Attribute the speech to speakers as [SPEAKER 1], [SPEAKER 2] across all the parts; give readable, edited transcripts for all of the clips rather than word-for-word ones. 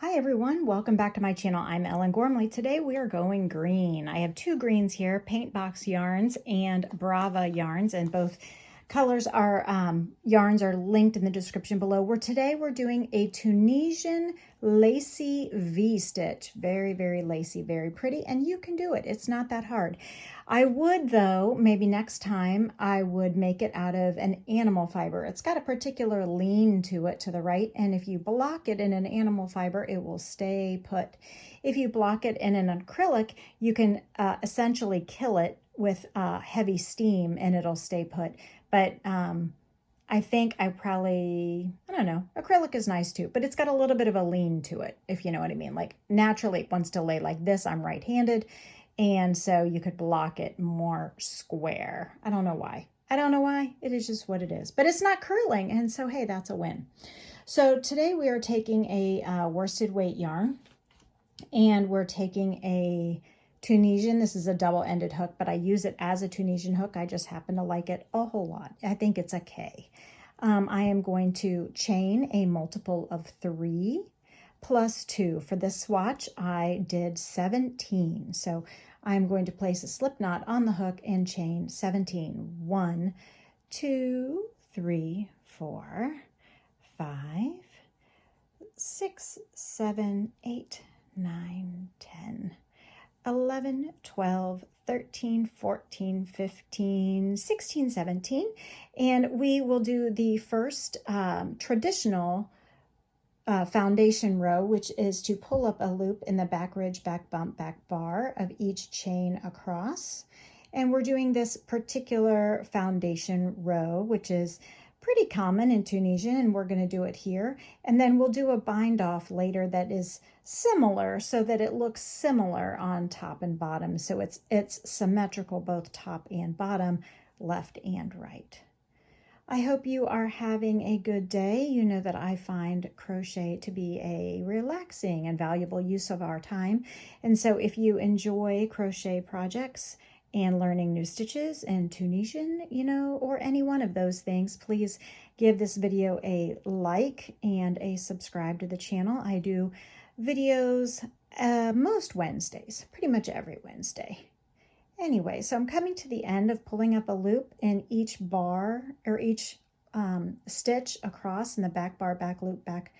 [SPEAKER 1] Hi everyone, welcome back to my channel. I'm Ellen Gormley. Today we are going green. I have two greens here, Paint Box Yarns and Brava Yarns, and both colors are yarns are linked in the description below. Today we're doing a Tunisian Lacy V stitch. Very, very lacy, very pretty, and you can do it. It's not that hard. I would, though, maybe next time, I would make it out of an animal fiber. It's got a particular lean to it to the right, and if you block it in an animal fiber, it will stay put. If you block it in an acrylic, you can essentially kill it with heavy steam and it'll stay put. But I think I don't know, acrylic is nice too, but it's got a little bit of a lean to it, if you know what I mean. Like naturally it wants to lay like this. I'm right-handed, and so you could block it more square. I don't know why. It is just what it is, but it's not curling, and so hey, that's a win. So today we are taking a worsted weight yarn, and we're taking a Tunisian. This is a double-ended hook, but I use it as a Tunisian hook. I just happen to like it a whole lot. I think it's a K. I am going to chain a multiple of 3 plus 2. For this swatch, I did 17. So I'm going to place a slip knot on the hook and chain 17. 1, 2, 3, 4, 5, 6, 7, 8, 9, 10. 11, 12, 13, 14, 15, 16, 17. And we will do the first traditional foundation row, which is to pull up a loop in the back ridge, back bump, back bar of each chain across. And we're doing this particular foundation row, which is pretty common in Tunisian, and we're going to do it here. And then we'll do a bind off later that is similar, so that it looks similar on top and bottom. So it's symmetrical, both top and bottom, left and right. I hope you are having a good day. You know that I find crochet to be a relaxing and valuable use of our time. And so if you enjoy crochet projects and learning new stitches in Tunisian, or any one of those things, please give this video a like and a subscribe to the channel. I do videos most Wednesdays, pretty much every Wednesday. Anyway, so I'm coming to the end of pulling up a loop in each bar or each stitch across in the back bar, back loop, back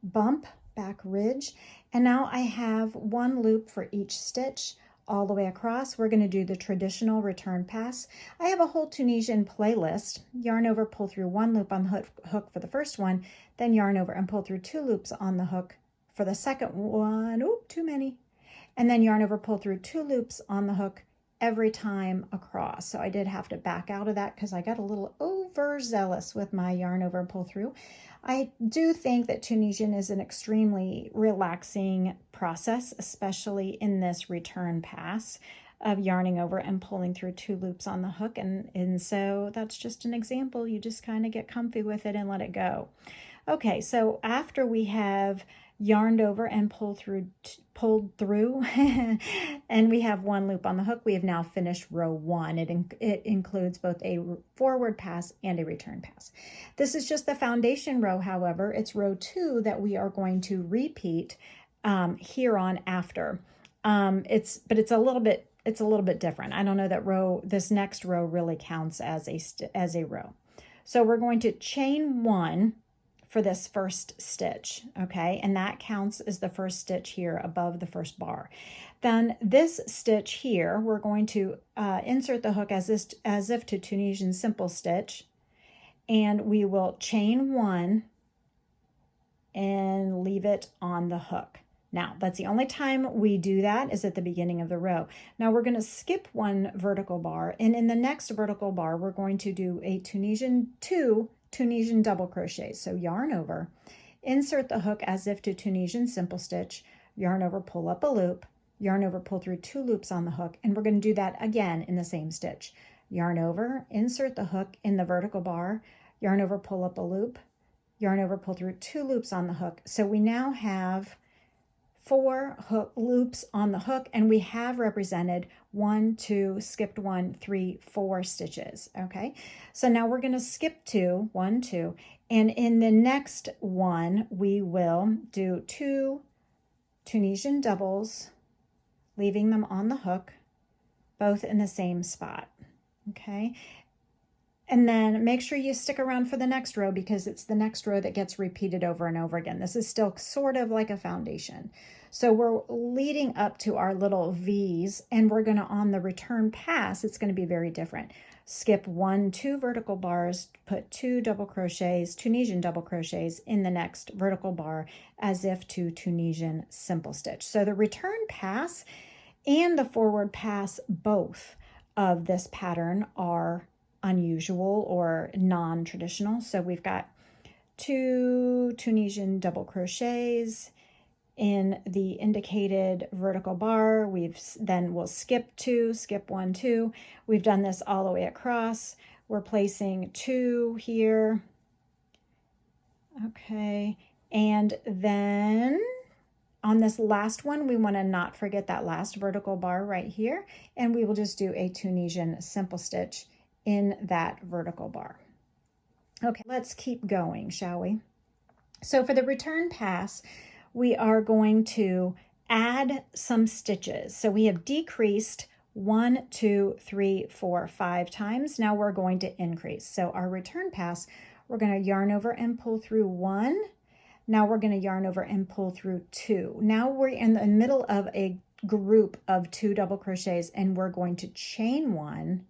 [SPEAKER 1] bump, back ridge. And now I have one loop for each stitch all the way across. We're going to do the traditional return pass. I have a whole Tunisian playlist. Yarn over, pull through 1 loop on the hook for the first one, then yarn over and pull through 2 loops on the hook for the second one. Oop, too many. And then yarn over, pull through 2 loops on the hook every time across. So I did have to back out of that because I got a little overzealous with my yarn over and pull through. I do think that Tunisian is an extremely relaxing process, especially in this return pass of yarning over and pulling through 2 loops on the hook. And so that's just an example. You just kind of get comfy with it and let it go. Okay, so after we have yarned over and pulled through and we have 1 loop on the hook, we have now finished row 1. It includes both a forward pass and a return pass. This is just the foundation row. However, it's row 2 that we are going to repeat here on after. It's a little bit different. I don't know that this next row really counts as a row. So we're going to chain 1 for this first stitch, okay? And that counts as the first stitch here above the first bar. Then this stitch here, we're going to insert the hook as if to Tunisian simple stitch, and we will chain 1 and leave it on the hook. Now, that's the only time we do that is at the beginning of the row. Now we're going to skip 1 vertical bar, and in the next vertical bar, we're going to do a two Tunisian double crochet. So yarn over, insert the hook as if to Tunisian simple stitch, yarn over, pull up a loop, yarn over, pull through 2 loops on the hook, and we're going to do that again in the same stitch. Yarn over, insert the hook in the vertical bar, yarn over, pull up a loop, yarn over, pull through 2 loops on the hook. So we now have 4 hook loops on the hook, and we have represented 1, 2, skipped 1, 3, 4 stitches. Okay, so now we're going to skip 2, 1, 2, and in the next one we will do 2 Tunisian doubles, leaving them on the hook, both in the same spot, okay? And then make sure you stick around for the next row because it's the next row that gets repeated over and over again. This is still sort of like a foundation. So we're leading up to our little V's, and we're gonna, on the return pass, it's gonna be very different. Skip 1, 2 vertical bars, put 2 double crochets, Tunisian double crochets in the next vertical bar as if to Tunisian simple stitch. So the return pass and the forward pass, both of this pattern are unusual or non-traditional. So we've got 2 Tunisian double crochets in the indicated vertical bar. We'll skip 2, skip 1, 2. We've done this all the way across. We're placing 2 here. Okay, and then on this last one, we want to not forget that last vertical bar right here, and we will just do a Tunisian simple stitch in that vertical bar. Okay, let's keep going, shall we? So for the return pass, we are going to add some stitches. So we have decreased 1, 2, 3, 4, 5 times. Now we're going to increase. So our return pass, we're going to yarn over and pull through 1. Now we're going to yarn over and pull through 2. Now we're in the middle of a group of 2 double crochets, and we're going to chain 1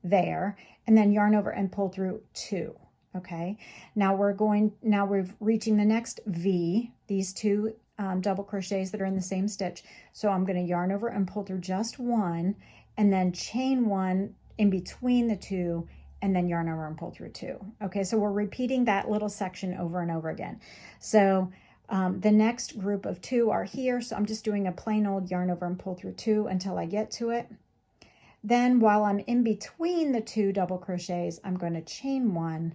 [SPEAKER 1] there and then yarn over and pull through 2. Okay, now we're reaching the next V, these 2 double crochets that are in the same stitch. So I'm going to yarn over and pull through just 1 and then chain 1 in between the 2 and then yarn over and pull through 2. Okay, so we're repeating that little section over and over again. So the next group of 2 are here, so I'm just doing a plain old yarn over and pull through 2 until I get to it. Then while I'm in between the 2 double crochets, I'm going to chain 1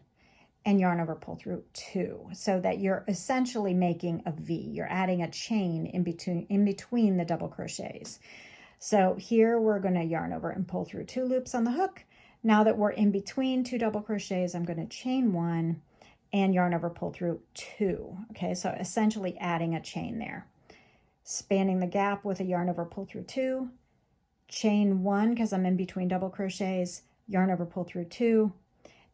[SPEAKER 1] and yarn over, pull through 2, so that you're essentially making a V. You're adding a chain in between the double crochets. So here we're going to yarn over and pull through 2 loops on the hook. Now that we're in between 2 double crochets, I'm going to chain 1 and yarn over, pull through 2. Okay, so essentially adding a chain there. Spanning the gap with a yarn over, pull through 2, chain 1 because I'm in between double crochets, yarn over, pull through 2,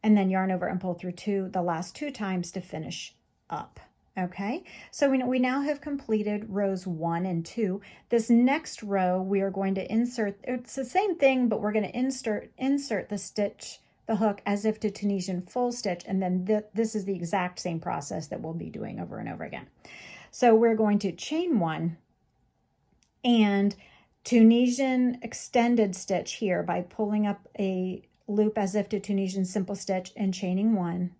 [SPEAKER 1] and then yarn over and pull through 2 the last 2 times to finish up. Okay, so we now have completed rows 1 and 2. This next row we are going to insert, it's the same thing, but we're going to insert the hook as if to Tunisian full stitch, and then this is the exact same process that we'll be doing over and over again. So we're going to chain 1 and Tunisian extended stitch here by pulling up a loop as if to Tunisian simple stitch and chaining 1.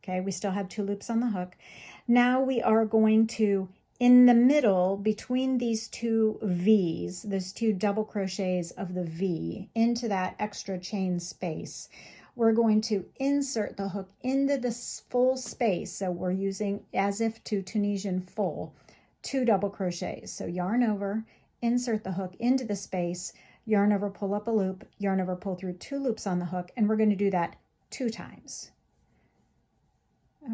[SPEAKER 1] Okay, we still have 2 loops on the hook. Now we are going to, in the middle between these 2 V's, those 2 double crochets of the V, into that extra chain space, we're going to insert the hook into this full space. So we're using as if to Tunisian full, 2 double crochets. So yarn over, insert the hook into the space, yarn over, pull up a loop, yarn over, pull through 2 loops on the hook, and we're going to do that 2 times.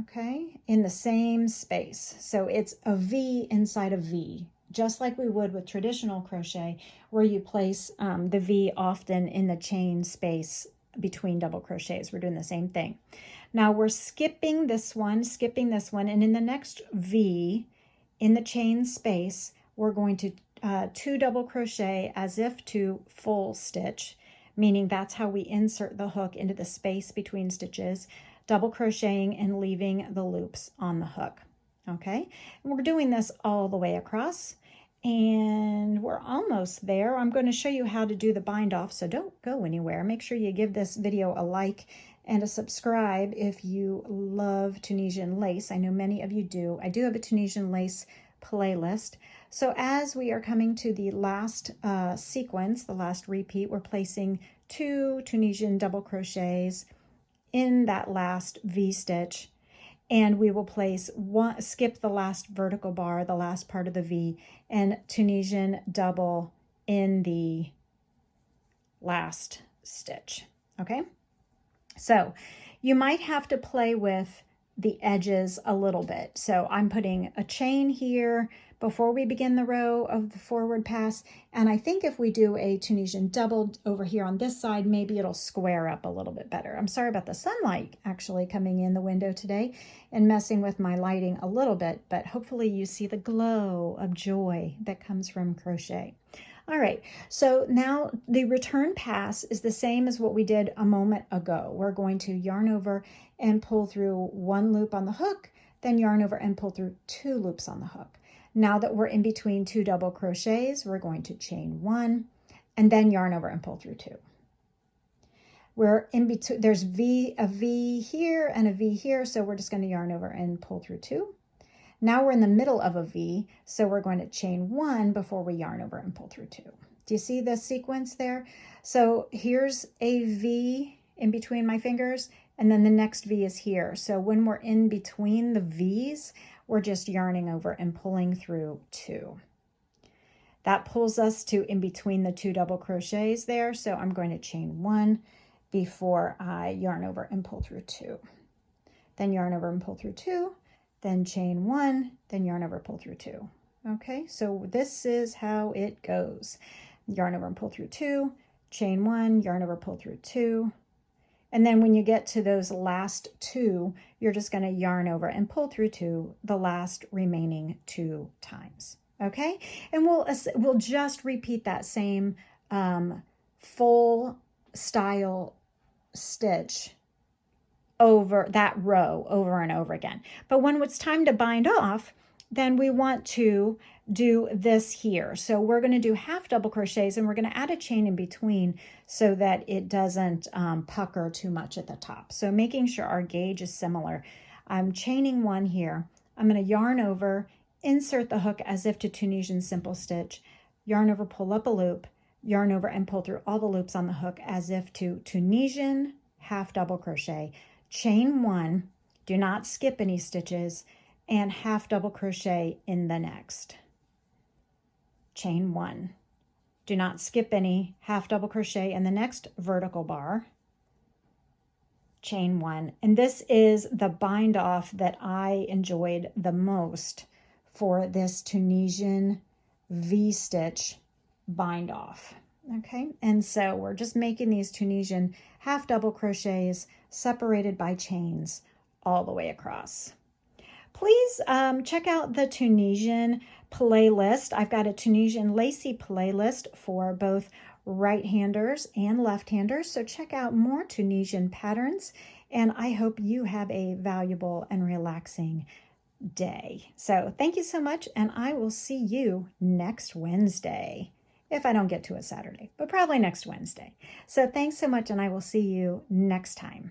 [SPEAKER 1] Okay, in the same space. So it's a V inside a V, just like we would with traditional crochet, where you place the V often in the chain space between double crochets. We're doing the same thing. Now we're skipping this one, and in the next V in the chain space, we're going to 2 double crochet as if to full stitch, meaning that's how we insert the hook into the space between stitches, double crocheting and leaving the loops on the hook. Okay, and we're doing this all the way across, and we're almost there. I'm going to show you how to do the bind off, so don't go anywhere. Make sure you give this video a like and a subscribe if you love Tunisian lace. I know many of you do. I do have a Tunisian lace playlist. So as we are coming to the last sequence, the last repeat, we're placing 2 Tunisian double crochets in that last V stitch, and we will place one, skip the last vertical bar, the last part of the V, and Tunisian double in the last stitch. Okay, so you might have to play with the edges a little bit. So I'm putting a chain here before we begin the row of the forward pass. And I think if we do a Tunisian double over here on this side, maybe it'll square up a little bit better. I'm sorry about the sunlight actually coming in the window today and messing with my lighting a little bit, but hopefully you see the glow of joy that comes from crochet. All right, so now the return pass is the same as what we did a moment ago. We're going to yarn over and pull through 1 loop on the hook, then yarn over and pull through 2 loops on the hook. Now that we're in between 2 double crochets, we're going to chain 1 and then yarn over and pull through 2. We're in between, there's a V here and a V here, so we're just going to yarn over and pull through 2. Now we're in the middle of a V, so we're going to chain 1 before we yarn over and pull through 2. Do you see the sequence there? So here's a V in between my fingers, and then the next V is here. So when we're in between the V's, we're just yarning over and pulling through 2. That pulls us to in between the 2 double crochets there, so I'm going to chain 1 before I yarn over and pull through 2. Then yarn over and pull through 2. Then chain 1, then yarn over, pull through 2. Okay, so this is how it goes. Yarn over and pull through 2, chain 1, yarn over, pull through 2. And then when you get to those last 2, you're just going to yarn over and pull through 2 the last remaining 2 times. Okay, and we'll just repeat that same full style stitch over that row over and over again. But when it's time to bind off, then we want to do this here. So we're going to do half double crochets and we're going to add a chain in between so that it doesn't pucker too much at the top. So making sure our gauge is similar. I'm chaining 1 here. I'm going to yarn over, insert the hook as if to Tunisian simple stitch, yarn over, pull up a loop, yarn over and pull through all the loops on the hook as if to Tunisian half double crochet, chain 1, do not skip any stitches, and half double crochet in the next. Chain 1, do not skip any, half double crochet in the next vertical bar, chain 1. And this is the bind off that I enjoyed the most for this Tunisian V stitch bind off. Okay, and so we're just making these Tunisian half double crochets separated by chains all the way across. Please check out the Tunisian playlist. I've got a Tunisian Lacy playlist for both right-handers and left-handers, so check out more Tunisian patterns, and I hope you have a valuable and relaxing day. So thank you so much, and I will see you next Wednesday. If I don't get to it Saturday, but probably next Wednesday. So thanks so much, and I will see you next time.